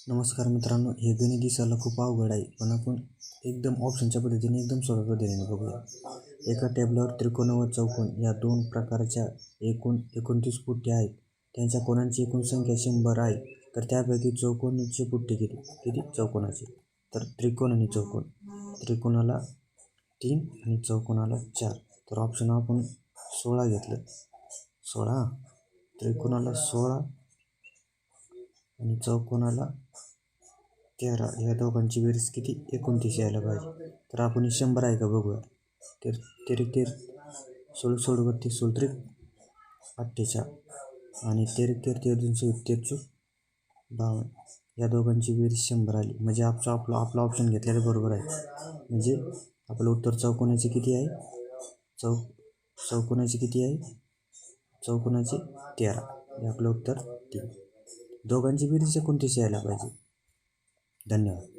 नमस्कार मित्रांनो, हे गणित दिसायला खूप अवघड आहे, पण आपण एकदम ऑप्शनच्या पद्धतीने एकदम सोप्या पद्धतीने बघूया. एका टेबलावर त्रिकोण व चौकोन या दोन प्रकारच्या एकूण 29 पुट्टे आहेत. त्यांच्या कोणांची एकूण संख्या 100 आहे. तर त्यापैकी चौकोनाचे पुट्टे किती किती चौकोनाचे? तर त्रिकोण आणि चौकोन, त्रिकोणाला 3 आणि चौकोनाला 4. तर ऑप्शन आपण 16 घेतलं. 16, त्रिकोणाला 16 आणि चौकोनाला 13. या दोघांची बेरीज किती 29 यायला पाहिजे. तर आपण 100 आहे का बघूया. तर 13 16 16 32 16 त्रिक 48 आणि 13 13 13 52. या दोघांची बेरीज 100 आली, म्हणजे आपला ऑप्शन घेतलेला बरोबर आहे. म्हणजे आपलं उत्तर चौकोनाचे किती आहे, चौकोनाचे किती आहे, चौकोनाचे 13. हे आपलं उत्तर 3. दोघांची बेरीज 29 यायला पाहिजे. धन्यवाद.